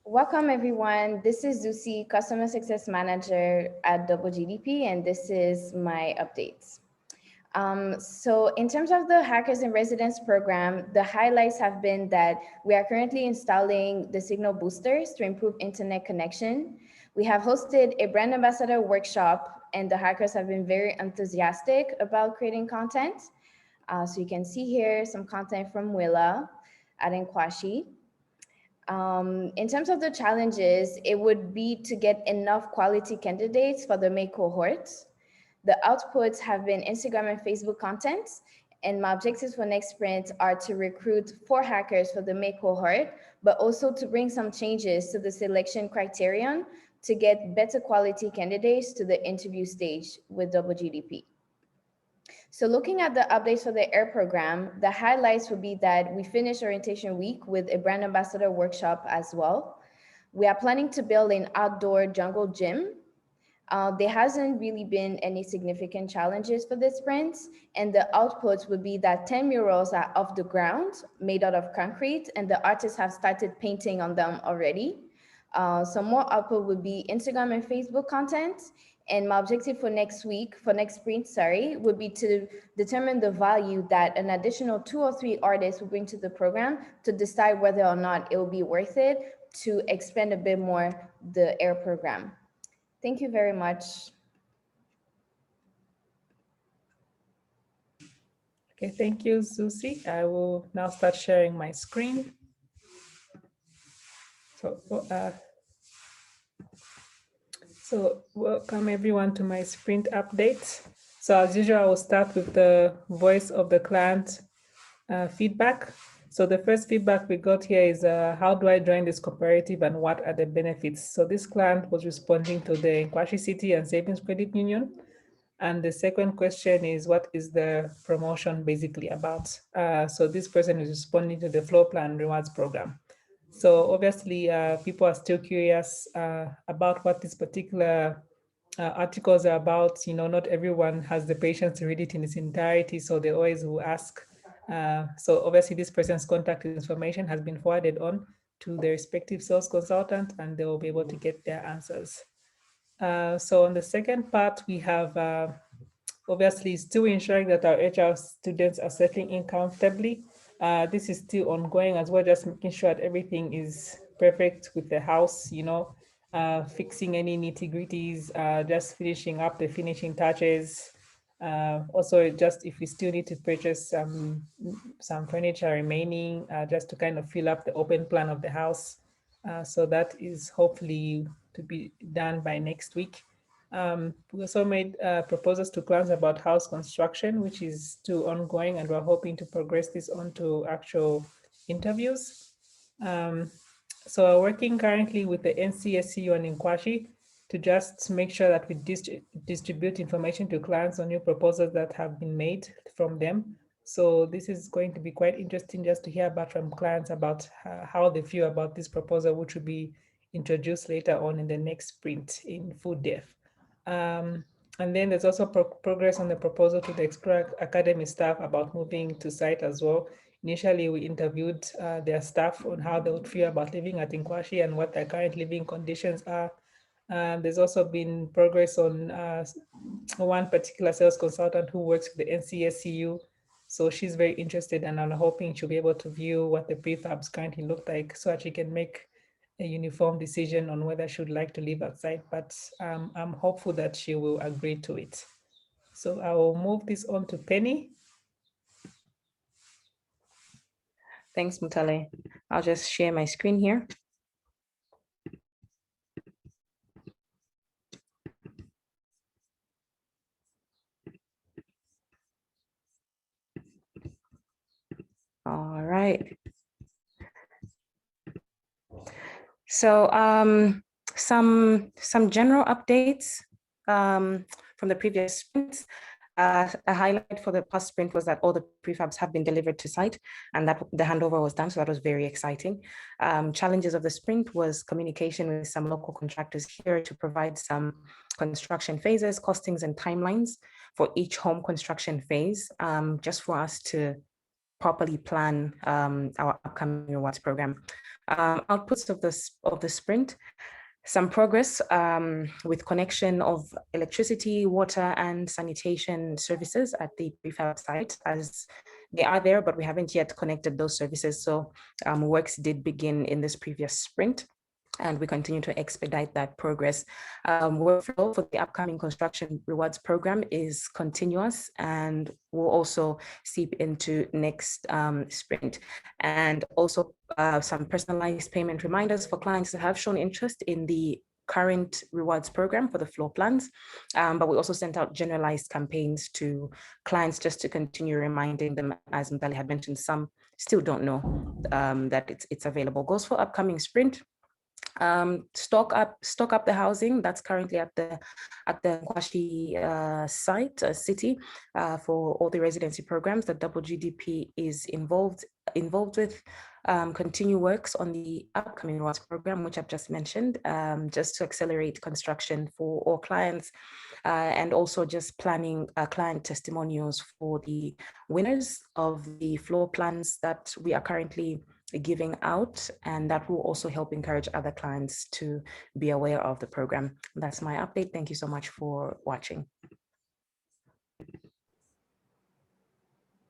Welcome everyone. This is Zusi, Customer Success Manager at Double GDP, and this is my updates. So in terms of the Hackers in Residence program, the highlights have been that we are currently installing the signal boosters to improve internet connection. We have hosted a brand ambassador workshop, and the hackers have been very enthusiastic about creating content. So you can see here some content from Willa at Nkwashi. In terms of the challenges, it would be to get enough quality candidates for the May cohort. The outputs have been Instagram and Facebook content, and my objectives for next sprint are to recruit 4 hackers for the May cohort, but also to bring some changes to the selection criterion to get better quality candidates to the interview stage with Double GDP. So looking at the updates for the AIR program, the highlights would be that we finished orientation week with a brand ambassador workshop as well. We are planning to build an outdoor jungle gym. There hasn't really been any significant challenges for this sprint, and the outputs would be that 10 murals are off the ground, made out of concrete, and the artists have started painting on them already. Some more output would be Instagram and Facebook content. And my objective for next week, for next sprint, would be to determine the value that an additional 2 or 3 artists will bring to the program to decide whether or not it will be worth it to expand a bit more the AIR program. Thank you very much. Okay, thank you, Zusi. I will now start sharing my screen. So welcome everyone to my sprint update. So as usual, I will start with the voice of the client feedback. So the first feedback we got here is, how do I join this cooperative and what are the benefits? So this client was responding to the Nkwashi City and Savings Credit Union. And the second question is, what is the promotion basically about? So this person is responding to the floor plan rewards program. So obviously, people are still curious about what this particular articles are about. You know, not everyone has the patience to read it in its entirety, so they always will ask. So obviously, this person's contact information has been forwarded on to the respective sales consultant, and they will be able to get their answers. So on the second part, we have obviously still ensuring that our HR students are settling in comfortably. This is still ongoing as well, just making sure that everything is perfect with the house, you know, fixing any nitty-gritties, just finishing up the finishing touches. Also, just if we still need to purchase some furniture remaining, just to kind of fill up the open plan of the house. So that is hopefully to be done by next week. We also made proposals to clients about house construction, which is still ongoing, and we're hoping to progress this on to actual interviews. So we're working currently with the NCSCU and Nkwashi to just make sure that we distribute information to clients on new proposals that have been made from them. So this is going to be quite interesting just to hear about from clients about how they feel about this proposal, which will be introduced later on in the next sprint in food dev. And then there's also progress on the proposal to the Explore Academy staff about moving to site as well. Initially, we interviewed their staff on how they would feel about living at Nkwashi and what their current living conditions are. There's also been progress on one particular sales consultant who works with the NCSCU. So she's very interested, and I'm hoping she'll be able to view what the prefabs currently look like so that she can make a uniform decision on whether she would like to live outside, but I'm hopeful that she will agree to it. So I will move this on to Penny. Thanks, Mutale. I'll just share my screen here. All right. So some general updates from the previous sprints. A highlight for the past sprint was that all the prefabs have been delivered to site and that the handover was done, so that was very exciting. Challenges of the sprint was communication with some local contractors here to provide some construction phases, costings, and timelines for each home construction phase, just for us to properly plan our upcoming rewards program. Outputs of the sprint: some progress with connection of electricity, water, and sanitation services at the prefab site, as they are there, but we haven't yet connected those services. So works did begin in this previous sprint, and we continue to expedite that progress. Workflow for the upcoming construction rewards program is continuous and will also seep into next sprint. And also some personalized payment reminders for clients that have shown interest in the current rewards program for the floor plans. But we also sent out generalized campaigns to clients just to continue reminding them, as Mdali had mentioned, some still don't know that it's available. Goals for upcoming sprint: stock up the housing that's currently at the Nkwashi site city for all the residency programs that WGDP is involved with. Continue works on the upcoming rewards program, which I've just mentioned, just to accelerate construction for all clients, and also just planning client testimonials for the winners of the floor plans that we are currently giving out, and that will also help encourage other clients to be aware of the program. That's my update. Thank you so much for watching.